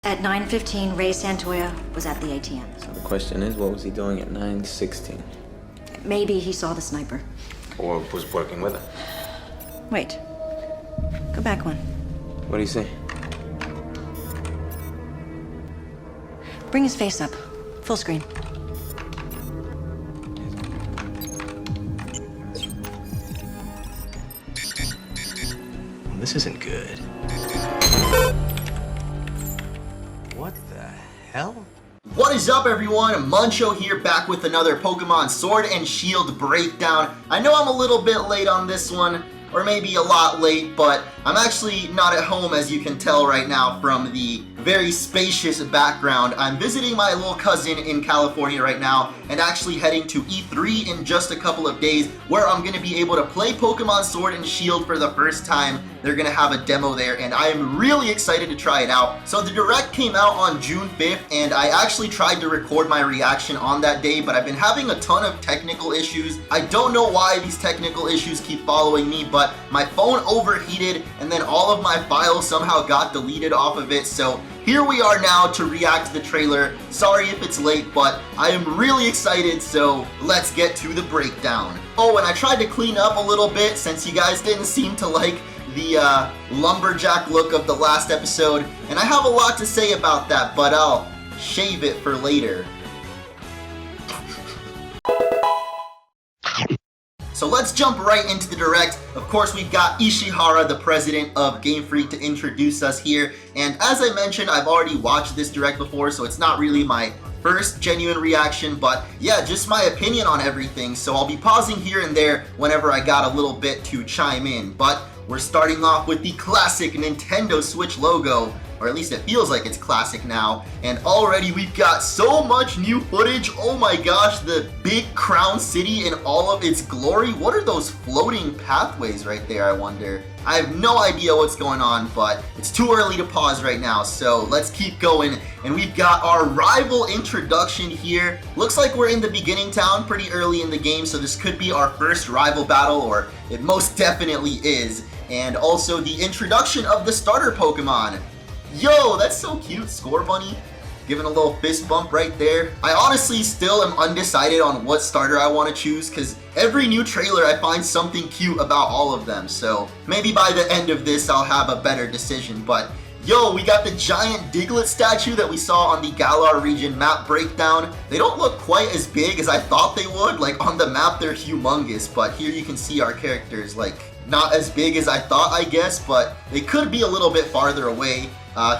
At 9:15, Ray Santoya was at the ATM. So the question is, what was he doing at 9:16? Maybe he saw the sniper. Or was working with her. Wait. Go back one. What do you say? Bring his face up. Full screen. This isn't good. What the hell? What is up, everyone? Muncho here, back with another Pokemon Sword and Shield breakdown. I know I'm a little bit late on this one, or maybe a lot late, but I'm actually not at home, as you can tell right now from the very spacious background. I'm visiting my little cousin in California right now, and actually heading to E3 in just a couple of days, where I'm going to be able to play Pokemon Sword and Shield for the first time. They're going to have a demo there, and I am really excited to try it out. So the Direct came out on June 5th, and I actually tried to record my reaction on that day, but I've been having a ton of technical issues. I don't know why these technical issues keep following me, but my phone overheated, and then all of my files somehow got deleted off of it, so here we are now to react to the trailer. Sorry if it's late, but I am really excited, so let's get to the breakdown. Oh, and I tried to clean up a little bit since you guys didn't seem to like the lumberjack look of the last episode, and I have a lot to say about that, but I'll shave it for later. So let's jump right into the Direct. Of course, we've got Ishihara, the president of Game Freak, to introduce us here. And as I mentioned, I've already watched this Direct before, so it's not really my first genuine reaction, but yeah, just my opinion on everything. So I'll be pausing here and there whenever I got a little bit to chime in. But we're starting off with the classic Nintendo Switch logo, or at least it feels like it's classic now, and already we've got so much new footage. Oh my gosh, the big Crown City in all of its glory. What are those floating pathways right there, I wonder? I have no idea what's going on, but it's too early to pause right now, so let's keep going. And we've got our rival introduction here. Looks like we're in the beginning town pretty early in the game, so this could be our first rival battle, or it most definitely is. And also the introduction of the starter Pokemon. Yo, that's so cute, Scorbunny. Giving a little fist bump right there. I honestly still am undecided on what starter I want to choose, because every new trailer I find something cute about all of them. So maybe by the end of this I'll have a better decision. But yo, we got the giant Diglett statue that we saw on the Galar region map breakdown. They don't look quite as big as I thought they would. Like on the map they're humongous, but here you can see our characters like not as big as I thought, I guess, but they could be a little bit farther away.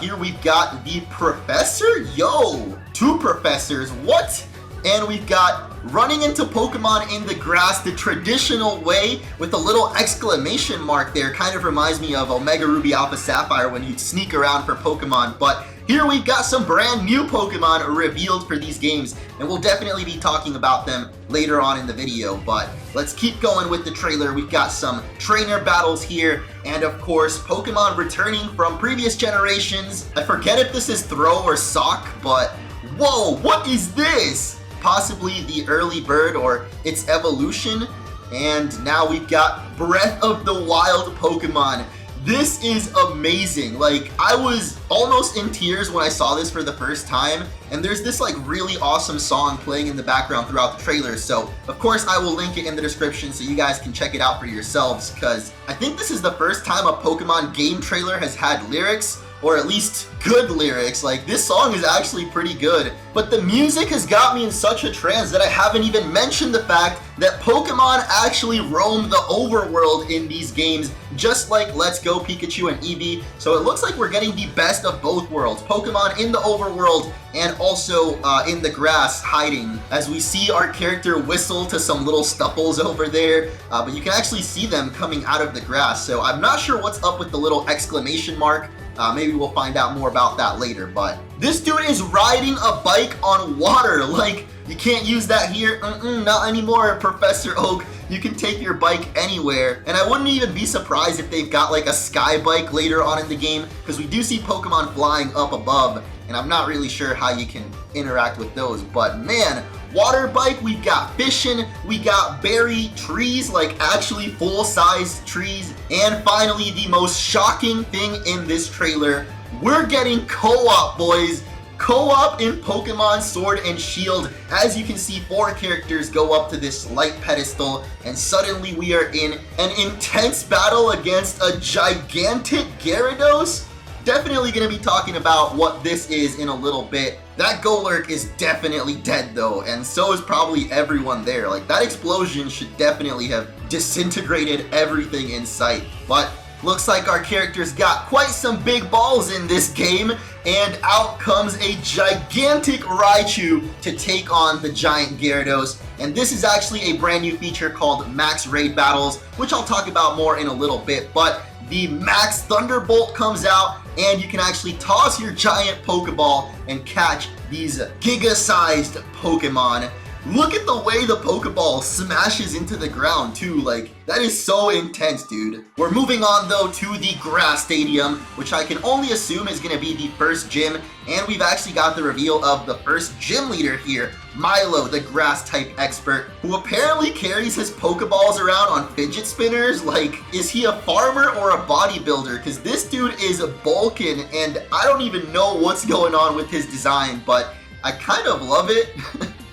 Here we've got the professor. Yo, two professors, what? And we've got running into Pokemon in the grass the traditional way with a little exclamation mark there. Kind of reminds me of Omega Ruby Alpha Sapphire when you sneak around for Pokemon. But here we've got some brand new Pokemon revealed for these games, and we'll definitely be talking about them later on in the video. But let's keep going with the trailer. We've got some trainer battles here, and of course, Pokemon returning from previous generations. I forget if this is Throw or Sock, but whoa, what is this? Possibly the early bird or its evolution. And now we've got Breath of the Wild Pokemon. This is amazing. Like, I was almost in tears when I saw this for the first time, and there's this like really awesome song playing in the background throughout the trailer, so of course I will link it in the description so you guys can check it out for yourselves, because I think this is the first time a Pokemon game trailer has had lyrics, or at least good lyrics. Like, this song is actually pretty good, but the music has got me in such a trance that I haven't even mentioned the fact that Pokemon actually roam the overworld in these games, just like Let's Go Pikachu and Eevee. So it looks like we're getting the best of both worlds. Pokemon in the overworld and also in the grass hiding, as we see our character whistle to some little Stuffles over there, but you can actually see them coming out of the grass. So I'm not sure what's up with the little exclamation mark. Maybe we'll find out more about that later, but this dude is riding a bike on water. Like, you can't use that here. Not anymore, Professor Oak. You can take your bike anywhere, and I wouldn't even be surprised if they've got like a sky bike later on in the game, because we do see Pokemon flying up above, and I'm not really sure how you can interact with those. But man, water bike, we've got fishing, we got berry trees, like actually full-size trees, and finally the most shocking thing in this trailer, we're getting co-op, boys. Co-op in Pokemon Sword and Shield. As you can see, 4 characters go up to this light pedestal, and suddenly we are in an intense battle against a gigantic Gyarados. Definitely going to be talking about what this is in a little bit. That Golurk is definitely dead though, and so is probably everyone there. Like, that explosion should definitely have disintegrated everything in sight. But looks like our characters got quite some big balls in this game, and out comes a gigantic Raichu to take on the giant Gyarados. And this is actually a brand new feature called Max Raid Battles, which I'll talk about more in a little bit. But the Max Thunderbolt comes out, and you can actually toss your giant Pokeball and catch these giga-sized Pokemon. Look at the way the Pokeball smashes into the ground too, like, that is so intense, dude. We're moving on though to the grass stadium, which I can only assume is going to be the first gym, and we've actually got the reveal of the first gym leader here, Milo, the grass type expert, who apparently carries his Pokeballs around on fidget spinners. Like, is he a farmer or a bodybuilder? Because this dude is bulking, and I don't even know what's going on with his design, but I kind of love it.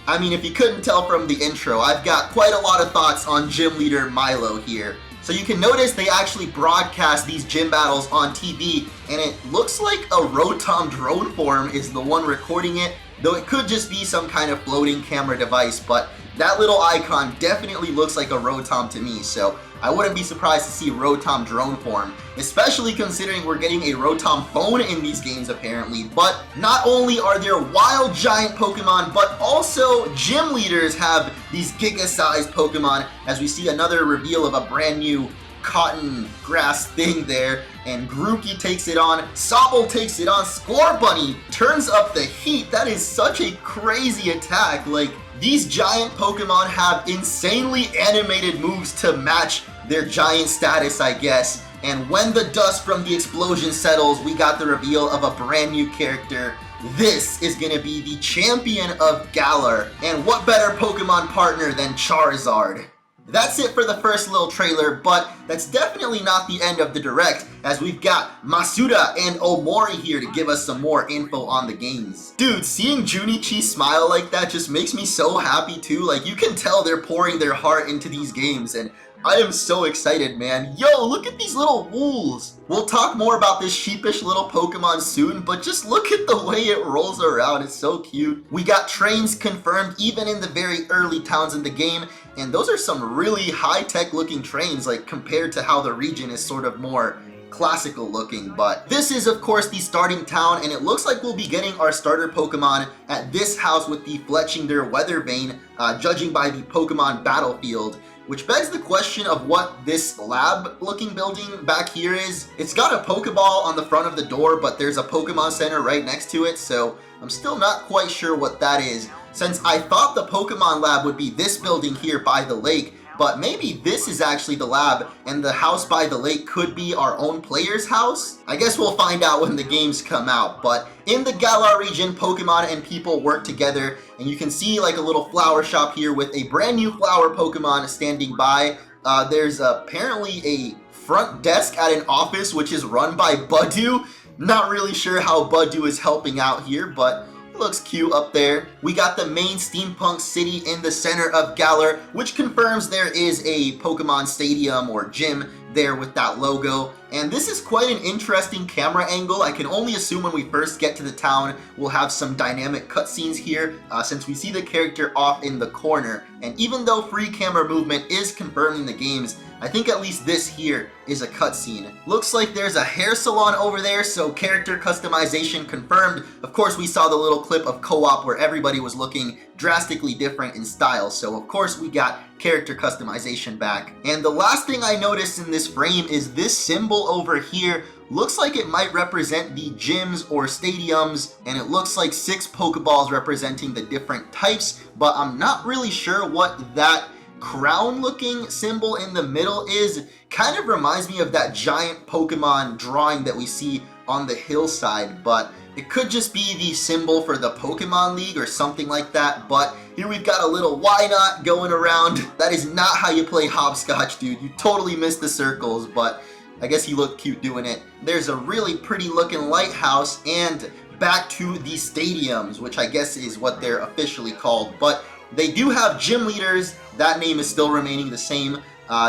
I mean, if you couldn't tell from the intro, I've got quite a lot of thoughts on Gym Leader Milo here. So you can notice they actually broadcast these gym battles on TV, and it looks like a Rotom drone form is the one recording it, though it could just be some kind of floating camera device, but that little icon definitely looks like a Rotom to me, so I wouldn't be surprised to see Rotom drone form, especially considering we're getting a Rotom phone in these games apparently. But not only are there wild giant Pokemon, but also gym leaders have these giga-sized Pokemon, as we see another reveal of a brand new cotton grass thing there, and Grookey takes it on, Sobble takes it on, Scorbunny turns up the heat. That is such a crazy attack. Like, these giant Pokemon have insanely animated moves to match their giant status, I guess. And when the dust from the explosion settles, we got the reveal of a brand new character. This is going to be the champion of Galar. And what better Pokemon partner than Charizard? That's it for the first little trailer, but that's definitely not the end of the Direct, as we've got Masuda and Omori here to give us some more info on the games. Dude, seeing Junichi smile like that just makes me so happy too. Like, you can tell they're pouring their heart into these games, and I am so excited, man. Yo, look at these little wools. We'll talk more about this sheepish little Pokemon soon, but just look at the way it rolls around. It's so cute. We got trains confirmed even in the very early towns in the game, and those are some really high-tech looking trains, like, compared to how the region is sort of more classical looking. But this is of course the starting town, and it looks like we'll be getting our starter Pokemon at this house with the Fletchinder Weather Vane, judging by the Pokemon Battlefield. Which begs the question of what this lab looking building back here is. It's got a Pokeball on the front of the door, but there's a Pokemon Center right next to it, so I'm still not quite sure what that is, since I thought the Pokemon lab would be this building here by the lake, but maybe this is actually the lab, and the house by the lake could be our own player's house? I guess we'll find out when the games come out, but in the Galar region, Pokemon and people work together, and you can see like a little flower shop here with a brand new flower Pokemon standing by. There's apparently a front desk at an office which is run by Budew. Not really sure how Budew is helping out here, but looks cute up there. We got the main steampunk city in the center of Galar, which confirms there is a Pokemon stadium or gym there with that logo. And this is quite an interesting camera angle. I can only assume when we first get to the town, we'll have some dynamic cutscenes here, since we see the character off in the corner. And even though free camera movement is confirmed in the games, I think at least this here is a cutscene. Looks like there's a hair salon over there, so character customization confirmed. Of course, we saw the little clip of co-op where everybody was looking drastically different in style, so of course we got character customization back. And the last thing I noticed in this frame is this symbol over here. Looks like it might represent the gyms or stadiums, and it looks like 6 Pokeballs representing the different types, but I'm not really sure what that crown looking symbol in the middle is. Kind of reminds me of that giant Pokemon drawing that we see on the hillside, but it could just be the symbol for the Pokemon League or something like that. But here we've got a little why not going around. That is not how you play hopscotch, dude. You totally missed the circles, but I guess he looked cute doing it. There's a really pretty looking lighthouse, and back to the stadiums, which I guess is what they're officially called. But they do have gym leaders. That name is still remaining the same.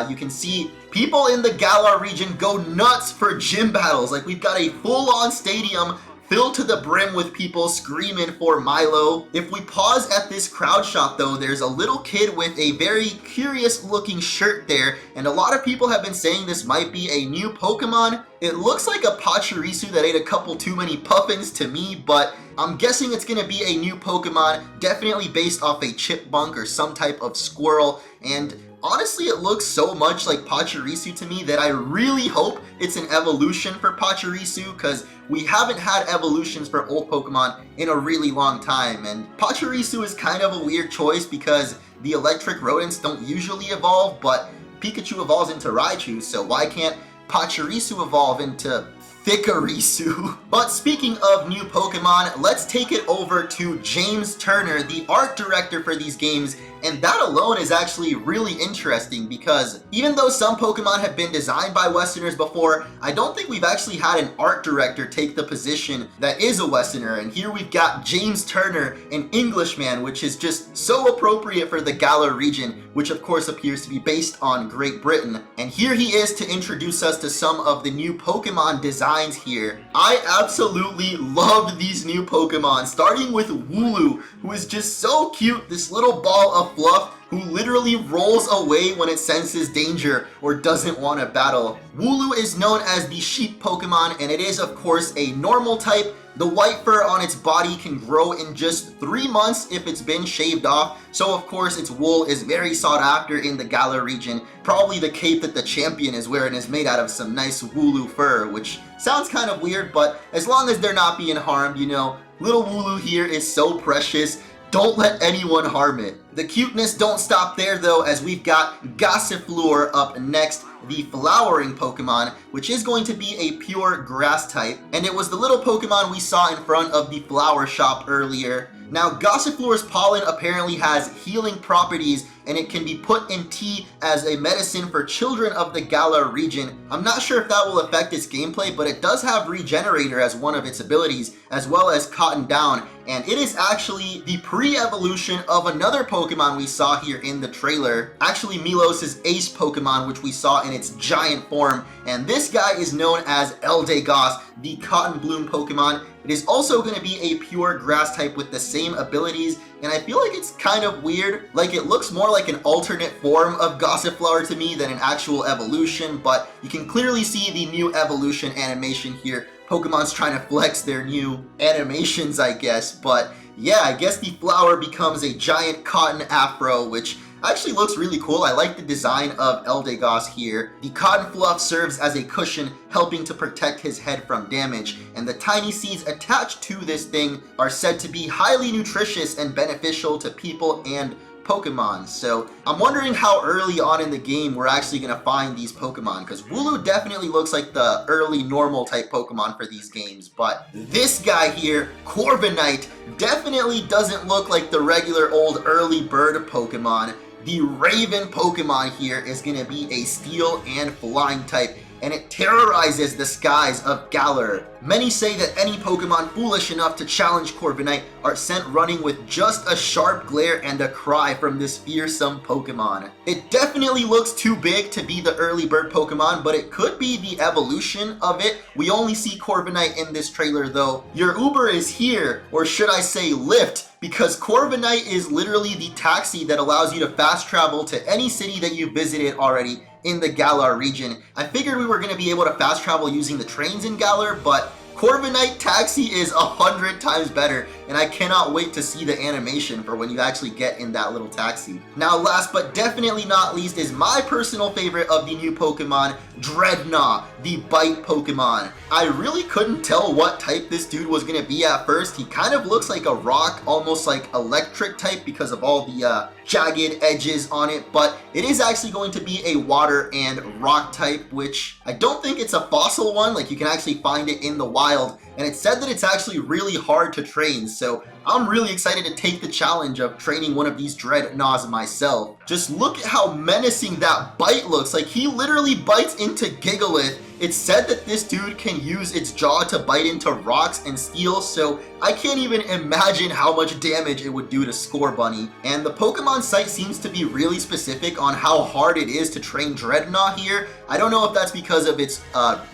You can see people in the Galar region go nuts for gym battles. Like, we've got a full-on stadium filled to the brim with people screaming for Milo. If we pause at this crowd shot though, there's a little kid with a very curious looking shirt there, and a lot of people have been saying this might be a new Pokemon. It looks like a Pachirisu that ate a couple too many puffins to me, but I'm guessing it's going to be a new Pokemon, definitely based off a chipmunk or some type of squirrel. And honestly, it looks so much like Pachirisu to me that I really hope it's an evolution for Pachirisu, because we haven't had evolutions for old Pokemon in a really long time. And Pachirisu is kind of a weird choice because the electric rodents don't usually evolve, but Pikachu evolves into Raichu, so why can't Pachirisu evolve into Thicarisu? But speaking of new Pokemon, let's take it over to James Turner, the art director for these games. And that alone is actually really interesting, because even though some Pokemon have been designed by Westerners before, I don't think we've actually had an art director take the position that is a Westerner. And here we've got James Turner, an Englishman, which is just so appropriate for the Galar region, which of course appears to be based on Great Britain. And here he is to introduce us to some of the new Pokemon designs here. I absolutely love these new Pokemon, starting with Lulu, who is just so cute, this little ball of fluff who literally rolls away when it senses danger or doesn't want to battle. Wooloo is known as the sheep Pokemon, and it is of course a normal type. The white fur on its body can grow in just 3 months if it's been shaved off, so of course its wool is very sought after in the Galar region. Probably the cape that the champion is wearing is made out of some nice Wooloo fur, which sounds kind of weird, but as long as they're not being harmed, you know, little Wooloo here is so precious. Don't let anyone harm it. The cuteness don't stop there though, as we've got Gossifleur up next, the flowering Pokemon, which is going to be a pure grass type, and it was the little Pokemon we saw in front of the flower shop earlier. Now, Gossifleur's pollen apparently has healing properties, and it can be put in tea as a medicine for children of the Galar region. I'm not sure if that will affect its gameplay, but it does have Regenerator as one of its abilities, as well as Cotton Down, and it is actually the pre-evolution of another Pokemon we saw here in the trailer. Actually, Milos' ace Pokemon, which we saw in its giant form, and this guy is known as Eldegoss, the Cotton Bloom Pokemon. It is also going to be a pure grass type with the same abilities, and I feel like it's kind of weird. Like, it looks more like an alternate form of Gossifleur to me than an actual evolution, but you can clearly see the new evolution animation here. Pokemon's trying to flex their new animations, I guess, but yeah, I guess the flower becomes a giant cotton afro, which actually looks really cool. I like the design of Eldegoss here. The cotton fluff serves as a cushion, helping to protect his head from damage, and the tiny seeds attached to this thing are said to be highly nutritious and beneficial to people and Pokemon. So I'm wondering how early on in the game we're actually going to find these Pokemon, because Wooloo definitely looks like the early normal type Pokemon for these games, but this guy here, Korbinite, definitely doesn't look like the regular old early bird Pokemon. The Raven Pokemon here is going to be a steel and flying type, and it terrorizes the skies of Galar. Many say that any Pokemon foolish enough to challenge Korbinite are sent running with just a sharp glare and a cry from this fearsome Pokemon. It definitely looks too big to be the early bird Pokemon, but it could be the evolution of it. We only see Korbinite in this trailer though. Your Uber is here, or should I say Lyft, because Korbinite is literally the taxi that allows you to fast travel to any city that you visited already in the Galar region. I figured we were going to be able to fast travel using the trains in Galar, but Korbinite Taxi is 100 times better, and I cannot wait to see the animation for when you actually get in that little taxi. Now, last but definitely not least is my personal favorite of the new Pokemon, Dreadnought, the Bite Pokemon. I really couldn't tell what type this dude was going to be at first. He kind of looks like a rock, almost like electric type because of all the jagged edges on it, but it is actually going to be a water and rock type, which I don't think it's a fossil one. Like, you can actually find it in the wild, and it said that it's actually really hard to train, so I'm really excited to take the challenge of training one of these Dreadnoughts myself. Just look at how menacing that bite looks. Like, he literally bites into Diglett, It's said that this dude can use its jaw to bite into rocks and steel, so I can't even imagine how much damage it would do to Scorbunny. And the Pokemon site seems to be really specific on how hard it is to train Dreadnought here. I don't know if that's because of its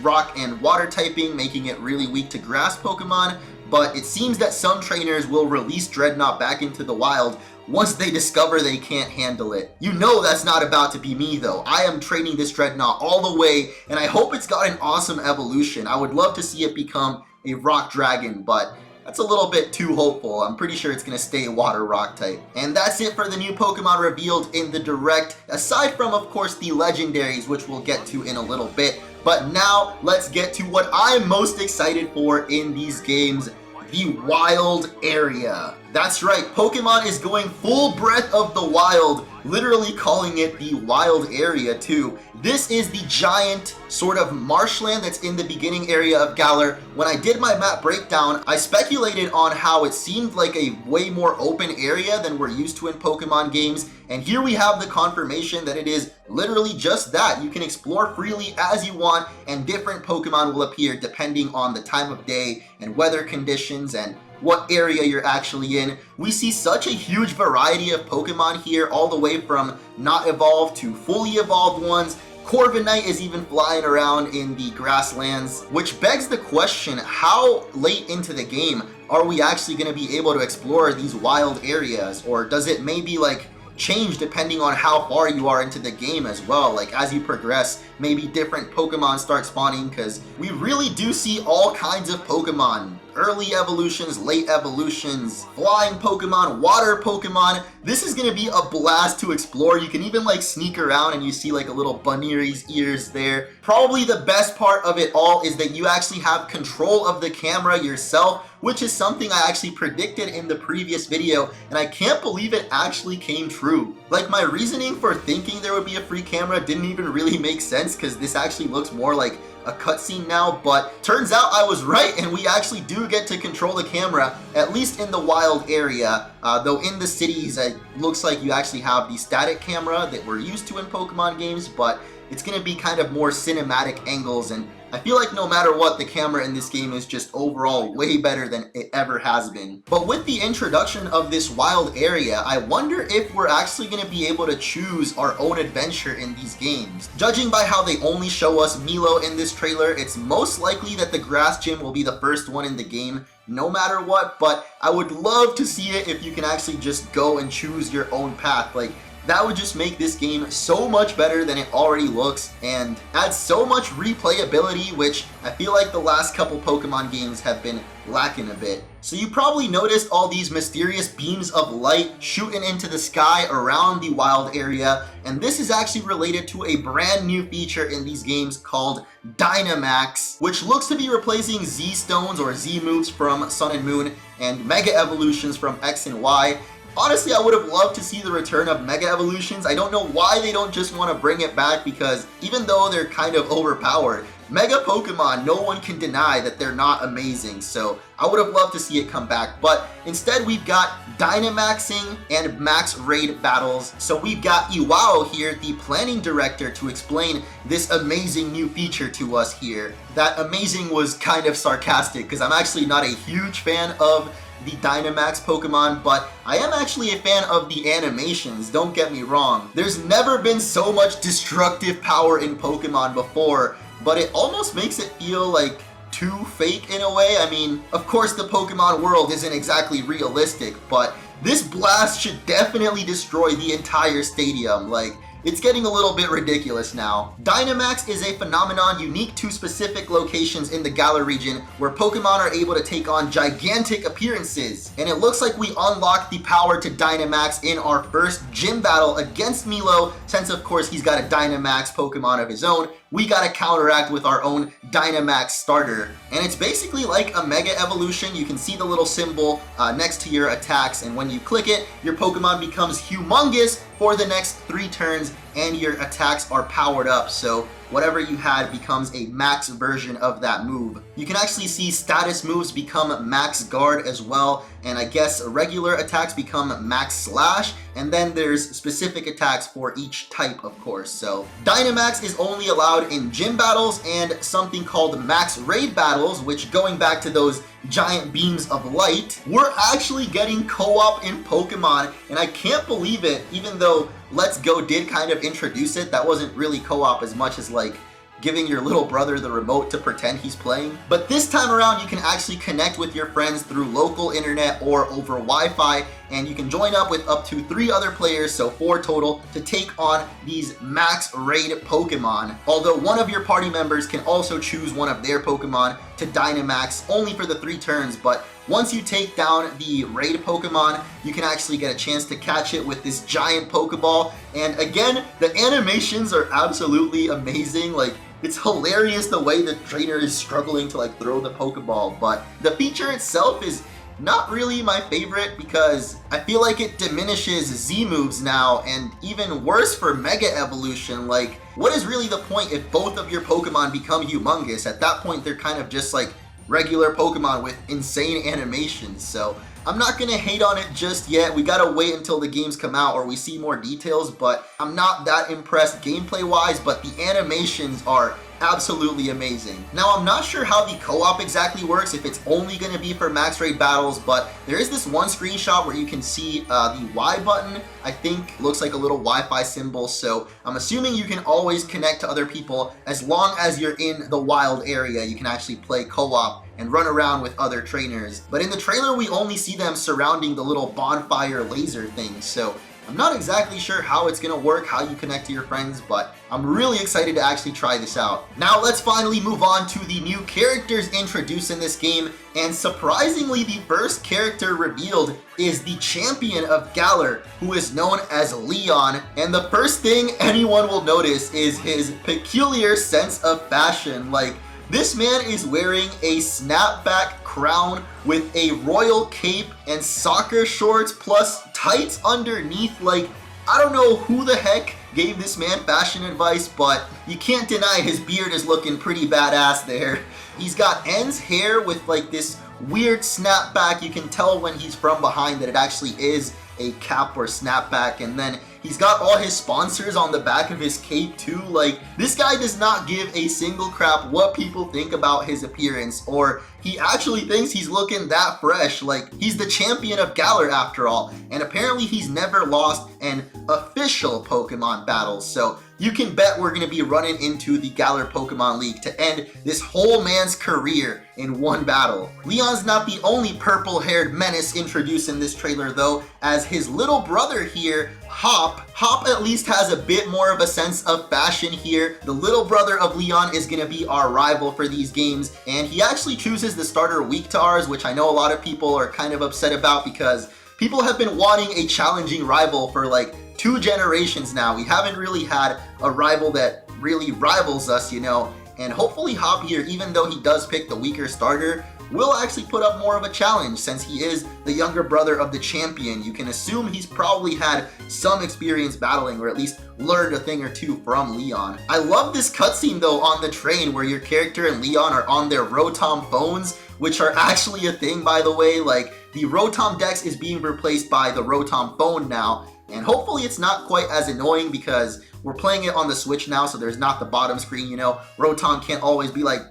rock and water typing, making it really weak to grass Pokemon, but it seems that some trainers will release Dreadnought back into the wild once they discover they can't handle it. You know that's not about to be me though. I am training this Dreadnought all the way, and I hope it's got an awesome evolution. I would love to see it become a rock dragon, but that's a little bit too hopeful. I'm pretty sure it's going to stay water rock type. And that's it for the new Pokemon revealed in the Direct, aside from, of course, the legendaries, which we'll get to in a little bit. But now, let's get to what I'm most excited for in these games, the wild area. That's right, Pokemon is going full Breath of the Wild, literally calling it the wild area too. This is the giant sort of marshland that's in the beginning area of Galar. When I did my map breakdown, I speculated on how it seemed like a way more open area than we're used to in Pokemon games, and here we have the confirmation that it is literally just that. You can explore freely as you want, and different Pokemon will appear depending on the time of day and weather conditions and what area you're actually in. We see such a huge variety of Pokemon here, all the way from not evolved to fully evolved ones. Korbinite is even flying around in the grasslands, which begs the question, how late into the game are we actually going to be able to explore these wild areas? Or does it maybe like change depending on how far you are into the game as well? Like as you progress, maybe different Pokemon start spawning, because we really do see all kinds of Pokemon. Early evolutions, late evolutions, flying Pokemon, water Pokemon. This is going to be a blast to explore. You can even like sneak around and you see like a little Bunny's ears there. Probably the best part of it all is that you actually have control of the camera yourself, which is something I actually predicted in the previous video, and I can't believe it actually came true. Like my reasoning for thinking there would be a free camera didn't even really make sense, because this actually looks more like a cutscene now, but turns out I was right, and we actually do get to control the camera, at least in the wild area. Though in the cities, it looks like you actually have the static camera that we're used to in Pokemon games, but it's going to be kind of more cinematic angles, and I feel like no matter what, the camera in this game is just overall way better than it ever has been. But with the introduction of this wild area, I wonder if we're actually going to be able to choose our own adventure in these games. Judging by how they only show us Milo in this trailer, it's most likely that the grass gym will be the first one in the game, no matter what, but I would love to see it if you can actually just go and choose your own path. Like, that would just make this game so much better than it already looks, and add so much replayability, which I feel like the last couple Pokemon games have been lacking a bit. So you probably noticed all these mysterious beams of light shooting into the sky around the wild area, and this is actually related to a brand new feature in these games called Dynamax, which looks to be replacing Z-Stones or Z-Moves from Sun and Moon and Mega Evolutions from X and Y. Honestly, I would have loved to see the return of Mega Evolutions. I don't know why they don't just want to bring it back, because even though they're kind of overpowered, Mega Pokemon, no one can deny that they're not amazing, so I would have loved to see it come back. But instead, we've got Dynamaxing and Max Raid battles. So we've got Iwao here, the planning director, to explain this amazing new feature to us here. That amazing was kind of sarcastic, because I'm actually not a huge fan of the Dynamax Pokemon, but I am actually a fan of the animations, don't get me wrong. There's never been so much destructive power in Pokemon before, but it almost makes it feel like too fake in a way. I mean, of course the Pokemon world isn't exactly realistic, but this blast should definitely destroy the entire stadium. Like, it's getting a little bit ridiculous now. Dynamax is a phenomenon unique to specific locations in the Galar region, where Pokemon are able to take on gigantic appearances. And it looks like we unlocked the power to Dynamax in our first gym battle against Milo, since of course he's got a Dynamax Pokemon of his own. We gotta counteract with our own Dynamax starter. And it's basically like a Mega Evolution. You can see the little symbol next to your attacks, and when you click it, your Pokemon becomes humongous for the next 3 turns, and your attacks are powered up. So whatever you had becomes a max version of that move. You can actually see status moves become max guard as well, and I guess regular attacks become max slash, and then there's specific attacks for each type, of course. So Dynamax is only allowed in gym battles and something called max raid battles, which, going back to those giant beams of light, we're actually getting co-op in Pokemon, and I can't believe it. Even though Let's Go did kind of introduce it, that wasn't really co-op as much as like giving your little brother the remote to pretend he's playing. But this time around, you can actually connect with your friends through local internet or over Wi-Fi, and you can join up with up to 3 other players, so 4 total, to take on these max raid Pokemon. Although one of your party members can also choose one of their Pokemon to Dynamax only for the 3 turns, but once you take down the raid Pokemon, you can actually get a chance to catch it with this giant Pokeball. And again, the animations are absolutely amazing. Like, it's hilarious the way the trainer is struggling to like throw the Pokeball, but the feature itself is not really my favorite because I feel like it diminishes Z moves now, and even worse for Mega Evolution. Like, what is really the point if both of your Pokemon become humongous? At that point, they're kind of just like regular Pokemon with insane animations. So I'm not gonna hate on it just yet. We gotta wait until the games come out or we see more details, but I'm not that impressed gameplay wise, but the animations are absolutely amazing. Now, I'm not sure how the co-op exactly works, if it's only going to be for max raid battles, but there is this one screenshot where you can see the Y button. I think looks like a little Wi-Fi symbol, so I'm assuming you can always connect to other people as long as you're in the wild area. You can actually play co-op and run around with other trainers. But in the trailer, we only see them surrounding the little bonfire laser thing, so I'm not exactly sure how it's gonna work, how you connect to your friends, but I'm really excited to actually try this out. Now let's finally move on to the new characters introduced in this game, and surprisingly the first character revealed is the champion of Galar, who is known as Leon, and the first thing anyone will notice is his peculiar sense of fashion. Like, this man is wearing a snapback crown with a royal cape and soccer shorts plus tights underneath. Like, I don't know who the heck gave this man fashion advice, but you can't deny his beard is looking pretty badass there. He's got ends hair with like this weird snapback. You can tell when he's from behind that it actually is a cap or snapback, and then he's got all his sponsors on the back of his cape too. Like, this guy does not give a single crap what people think about his appearance, or he actually thinks he's looking that fresh. Like, he's the champion of Galar after all, and apparently he's never lost an official Pokemon battle, so you can bet we're going to be running into the Galar Pokemon League to end this whole man's career in one battle. Leon's not the only purple-haired menace introduced in this trailer though, as his little brother here, Hop at least has a bit more of a sense of fashion here. The little brother of Leon is going to be our rival for these games, and he actually chooses the starter weak to ours, which I know a lot of people are kind of upset about because people have been wanting a challenging rival for like 2 generations now. We haven't really had a rival that really rivals us, you know, and hopefully Hop here, even though he does pick the weaker starter, will actually put up more of a challenge since he is the younger brother of the champion. You can assume he's probably had some experience battling, or at least learned a thing or two from Leon. I love this cutscene though on the train where your character and Leon are on their Rotom phones, which are actually a thing, by the way. Like, the Rotom Dex is being replaced by the Rotom phone now, and hopefully it's not quite as annoying because we're playing it on the Switch now, so there's not the bottom screen, you know. Rotom can't always be like,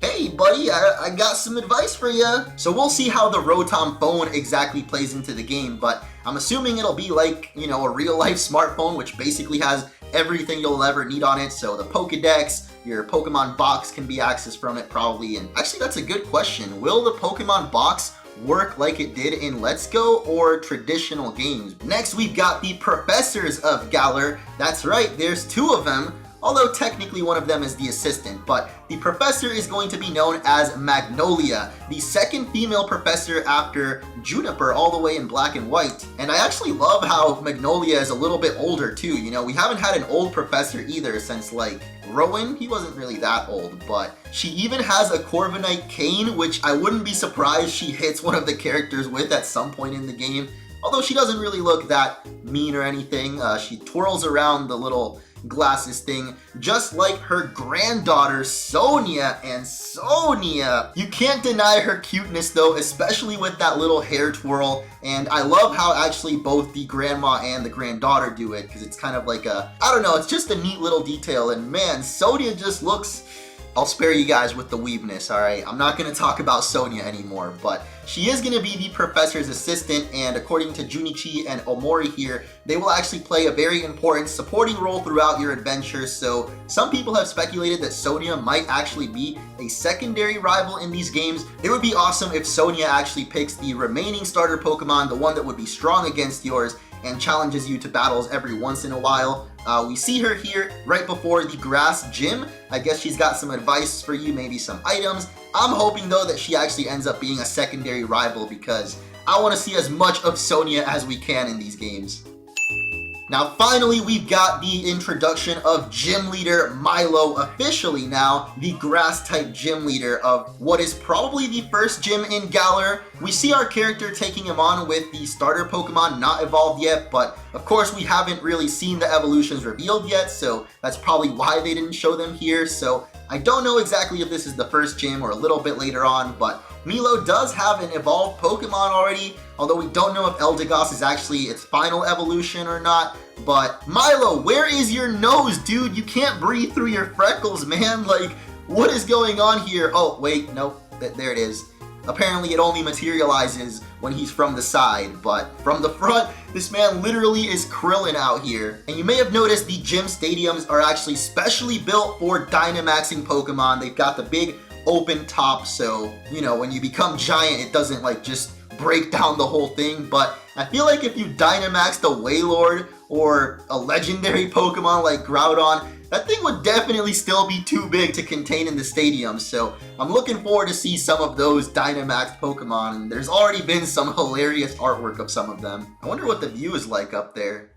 hey buddy, I got some advice for you. So we'll see how the Rotom phone exactly plays into the game, but I'm assuming it'll be like, you know, a real life smartphone, which basically has everything you'll ever need on it. So the Pokédex, your Pokemon box can be accessed from it probably. And actually, that's a good question. Will the Pokemon box work like it did in Let's Go or traditional games? Next, we've got the professors of Galar. That's right, there's 2 of them, although technically one of them is the assistant, but the professor is going to be known as Magnolia, the second female professor after Juniper all the way in Black and White. And I actually love how Magnolia is a little bit older too. You know, we haven't had an old professor either since like Rowan. He wasn't really that old, but she even has a Korbinite cane, which I wouldn't be surprised she hits one of the characters with at some point in the game. Although she doesn't really look that mean or anything. She twirls around the little glasses thing, just like her granddaughter Sonia. And Sonia, you can't deny her cuteness though, especially with that little hair twirl. And I love how actually both the grandma and the granddaughter do it, because it's kind of like a, I don't know, it's just a neat little detail. And man, Sonia just looks, I'll spare you guys with the weebness, alright? I'm not going to talk about Sonia anymore, but she is going to be the professor's assistant, and according to Junichi and Omori here, they will actually play a very important supporting role throughout your adventure. So some people have speculated that Sonia might actually be a secondary rival in these games. It would be awesome if Sonia actually picks the remaining starter Pokemon, the one that would be strong against yours, and challenges you to battles every once in a while. We see her here right before the grass gym. I guess she's got some advice for you, maybe some items. I'm hoping though that she actually ends up being a secondary rival, because I want to see as much of Sonia as we can in these games. Now finally, we've got the introduction of Gym Leader Milo, officially now the grass type gym leader of what is probably the first gym in Galar. We see our character taking him on with the starter Pokemon not evolved yet, but of course we haven't really seen the evolutions revealed yet, so that's probably why they didn't show them here. So I don't know exactly if this is the first gym or a little bit later on, but Milo does have an evolved Pokemon already, although we don't know if Eldegoss is actually its final evolution or not. But Milo, where is your nose, dude? You can't breathe through your freckles, man. Like, what is going on here? Oh, wait, nope, there it is. Apparently it only materializes when he's from the side, but from the front, this man literally is Krillin out here. And you may have noticed the gym stadiums are actually specially built for Dynamaxing Pokemon. They've got the big open top, so, you know, when you become giant, it doesn't like just break down the whole thing. But I feel like if you Dynamaxed a Wailord or a legendary Pokemon like Groudon, that thing would definitely still be too big to contain in the stadium. So I'm looking forward to see some of those Dynamaxed Pokemon, and there's already been some hilarious artwork of some of them. I wonder what the view is like up there.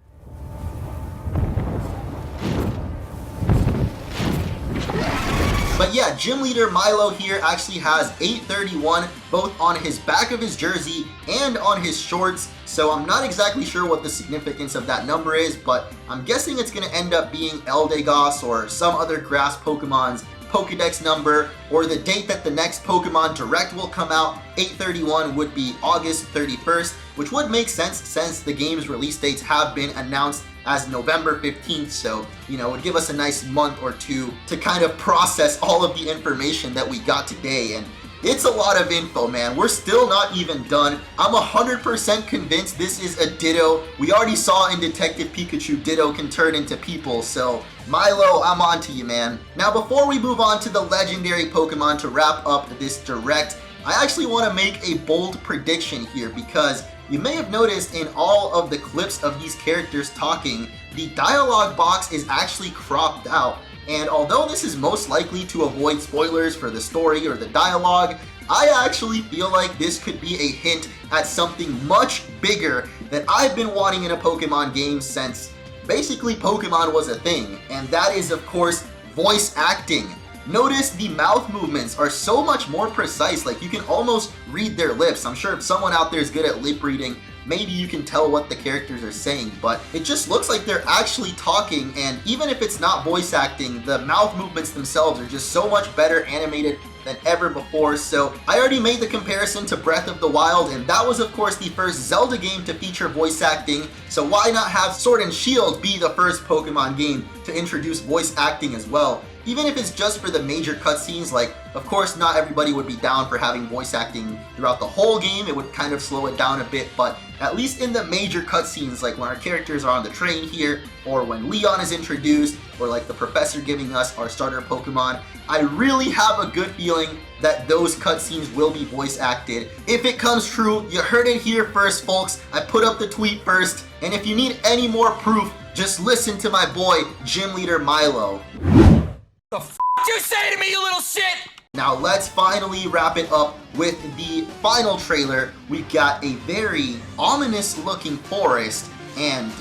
But yeah, Gym Leader Milo here actually has 831 both on his back of his jersey and on his shorts. So I'm not exactly sure what the significance of that number is, but I'm guessing it's going to end up being Eldegoss or some other grass Pokemon's Pokedex number, or the date that the next Pokemon Direct will come out. 831 would be August 31st, which would make sense since the game's release dates have been announced as November 15th, so, you know, it would give us a nice month or two to kind of process all of the information that we got today. And it's a lot of info, man. We're still not even done. I'm 100% convinced this is a Ditto. We already saw in Detective Pikachu Ditto can turn into people, so Milo, I'm on to you, man. Now, before we move on to the legendary Pokemon to wrap up this Direct, I actually want to make a bold prediction here, because you may have noticed in all of the clips of these characters talking, the dialogue box is actually cropped out. And although this is most likely to avoid spoilers for the story or the dialogue, I actually feel like this could be a hint at something much bigger that I've been wanting in a Pokemon game since basically Pokemon was a thing. And that is, of course, voice acting. Notice the mouth movements are so much more precise, like you can almost read their lips. I'm sure if someone out there is good at lip reading, maybe you can tell what the characters are saying, but it just looks like they're actually talking. And even if it's not voice acting, the mouth movements themselves are just so much better animated than ever before. So I already made the comparison to Breath of the Wild, and that was of course the first Zelda game to feature voice acting, so why not have Sword and Shield be the first Pokemon game to introduce voice acting as well? Even if it's just for the major cutscenes, like, of course not everybody would be down for having voice acting throughout the whole game, it would kind of slow it down a bit, but at least in the major cutscenes, like when our characters are on the train here, or when Leon is introduced, or like the professor giving us our starter Pokemon, I really have a good feeling that those cutscenes will be voice acted. If it comes true, you heard it here first, folks. I put up the tweet first, and if you need any more proof, just listen to my boy, Gym Leader Milo. The f*** you say to me, you little shit? Now let's finally wrap it up with the final trailer. We've got a very ominous looking forest and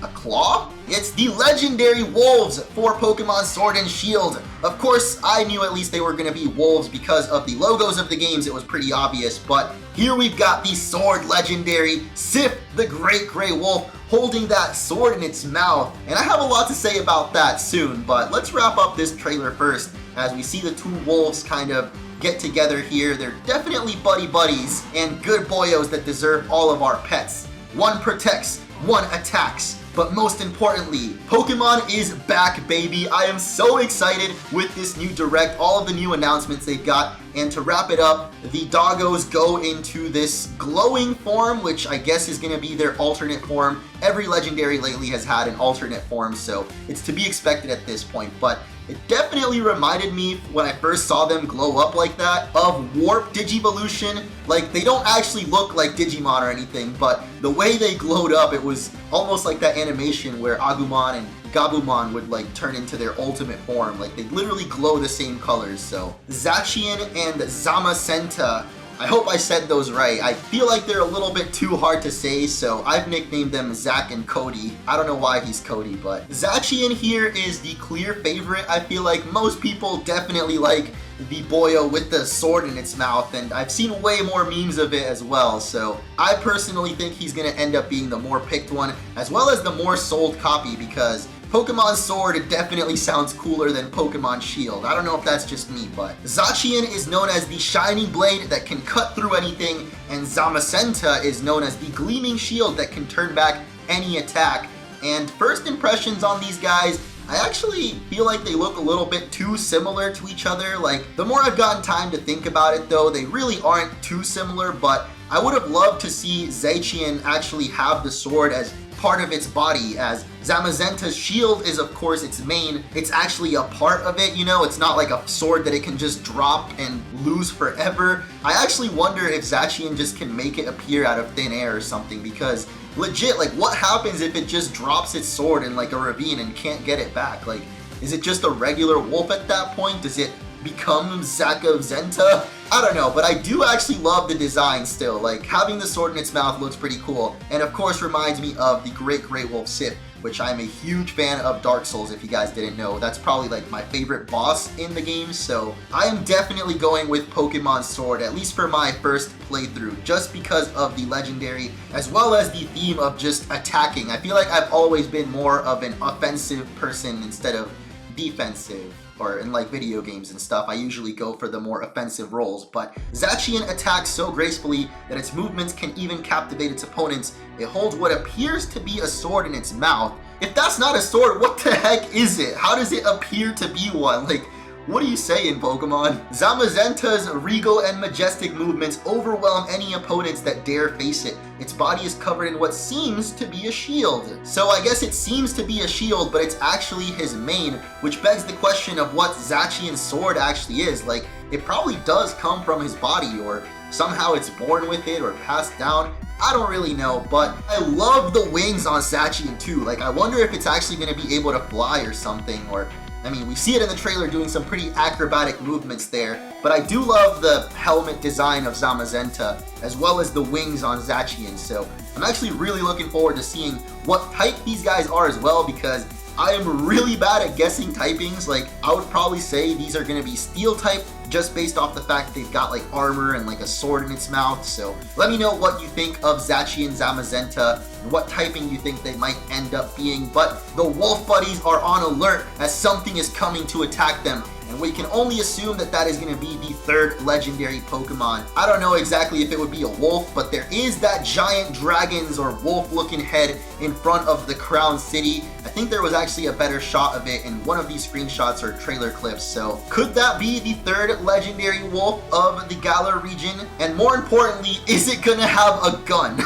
a claw? It's the legendary wolves for Pokemon Sword and Shield. Of course, I knew at least they were going to be wolves because of the logos of the games. It was pretty obvious, but here we've got the Sword legendary Sif the Great Grey Wolf holding that sword in its mouth. And I have a lot to say about that soon, but let's wrap up this trailer first as we see the two wolves kind of get together here. They're definitely buddies and good boyos that deserve all of our pets. One protects, one attacks. But most importantly, Pokemon is back, baby. I am so excited with this new Direct, all of the new announcements they've got. And to wrap it up, the doggos go into this glowing form, which I guess is going to be their alternate form. Every legendary lately has had an alternate form, so it's to be expected at this point. But it definitely reminded me, when I first saw them glow up like that, of Warp Digivolution. Like, they don't actually look like Digimon or anything, but the way they glowed up, it was almost like that animation where Agumon and Gabumon would like turn into their ultimate form. Like, they literally glow the same colors. So Zakian and Zamazenta, I hope I said those right. I feel like they're a little bit too hard to say, so I've nicknamed them Zach and Cody. I don't know why he's Cody, but Zakian here is the clear favorite. I feel like most people definitely like the boyo with the sword in its mouth, and I've seen way more memes of it as well, so I personally think he's going to end up being the more picked one, as well as the more sold copy, because Pokemon Sword definitely sounds cooler than Pokemon Shield. I don't know if that's just me, but Zakian is known as the shining blade that can cut through anything, and Zamazenta is known as the gleaming shield that can turn back any attack. And first impressions on these guys, I actually feel like they look a little bit too similar to each other. Like, the more I've gotten time to think about it though, they really aren't too similar, but I would have loved to see Zakian actually have the sword as part of its body, as Zamazenta's shield is of course its main. It's actually a part of it, you know, it's not like a sword that it can just drop and lose forever. I actually wonder if Zakian just can make it appear out of thin air or something, because legit, like, what happens if it just drops its sword in like a ravine and can't get it back? Like, is it just a regular wolf at that point? Does it become Zakazenta? I don't know, but I do actually love the design still. Like, having the sword in its mouth looks pretty cool, and of course reminds me of the Great Wolf Sith, which I'm a huge fan of Dark Souls, if you guys didn't know. That's probably like my favorite boss in the game, so I am definitely going with Pokemon Sword, at least for my first playthrough, just because of the legendary, as well as the theme of just attacking. I feel like I've always been more of an offensive person instead of defensive, or in like video games and stuff, I usually go for the more offensive roles. But Zakian attacks so gracefully that its movements can even captivate its opponents. It holds what appears to be a sword in its mouth. If that's not a sword, what the heck is it? How does it appear to be one? Like, what are you saying, Pokemon? Zamazenta's regal and majestic movements overwhelm any opponents that dare face it. Its body is covered in what seems to be a shield. So I guess it seems to be a shield, but it's actually his mane, which begs the question of what Zakian's sword actually is. Like, it probably does come from his body, or somehow it's born with it or passed down. I don't really know, but I love the wings on Zakian too. Like, I wonder if it's actually going to be able to fly or something, or I mean, we see it in the trailer doing some pretty acrobatic movements there, but I do love the helmet design of Zamazenta, as well as the wings on Zakian, so I'm actually really looking forward to seeing what type these guys are as well, because I am really bad at guessing typings. Like, I would probably say these are going to be steel type, just based off the fact they've got like armor and like a sword in its mouth. So let me know what you think of Zakian, Zamazenta, and what typing you think they might end up being. But the wolf buddies are on alert as something is coming to attack them, and we can only assume that that is going to be the third legendary Pokemon. I don't know exactly if it would be a wolf, but there is that giant dragon's or wolf looking head in front of the Crown City. I think there was actually a better shot of it in one of these screenshots or trailer clips, so could that be the third legendary wolf of the Galar region? And more importantly, is it gonna have a gun?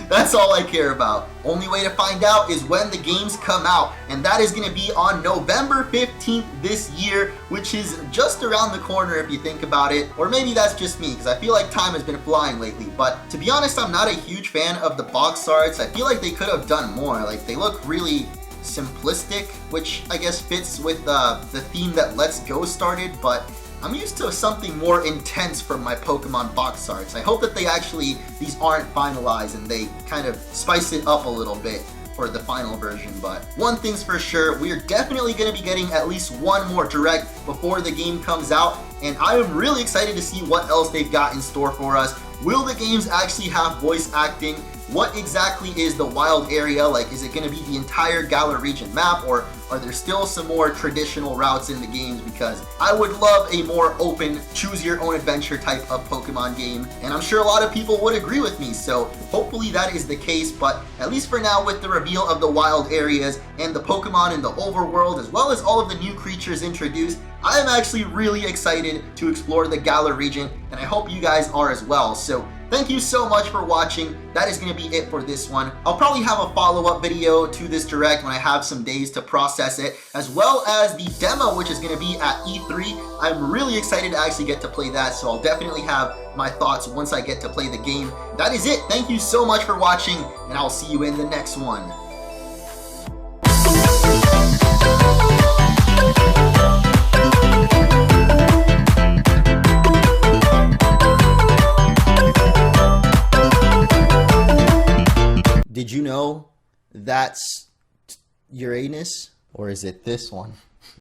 That's all I care about. Only way to find out is when the games come out, and that is going to be on November 15th this year, which is just around the corner if you think about it. Or maybe that's just me, because I feel like time has been flying lately. But to be honest, I'm not a huge fan of the box arts. I feel like they could have done more. Like, they look really simplistic, which I guess fits with the theme that Let's Go started, but I'm used to something more intense from my Pokemon box arts. I hope that these aren't finalized and they kind of spice it up a little bit for the final version. But one thing's for sure, we are definitely going to be getting at least one more direct before the game comes out, and I am really excited to see what else they've got in store for us. Will the games actually have voice acting? what exactly is the wild area? Like, is it going to be the entire Galar region map, or are there still some more traditional routes in the games? Because I would love a more open, choose your own adventure type of Pokemon game, and I'm sure a lot of people would agree with me, so hopefully that is the case. But at least for now, with the reveal of the wild areas and the Pokemon in the overworld, as well as all of the new creatures introduced, I am actually really excited to explore the Galar region, and I hope you guys are as well. So thank you so much for watching. That is going to be it for this one. I'll probably have a follow-up video to this direct when I have some days to process it, as well as the demo, which is going to be at E3. I'm really excited to actually get to play that, so I'll definitely have my thoughts once I get to play the game. That is it. Thank you so much for watching, and I'll see you in the next one. Did you know that's Uranus? Or is it this one?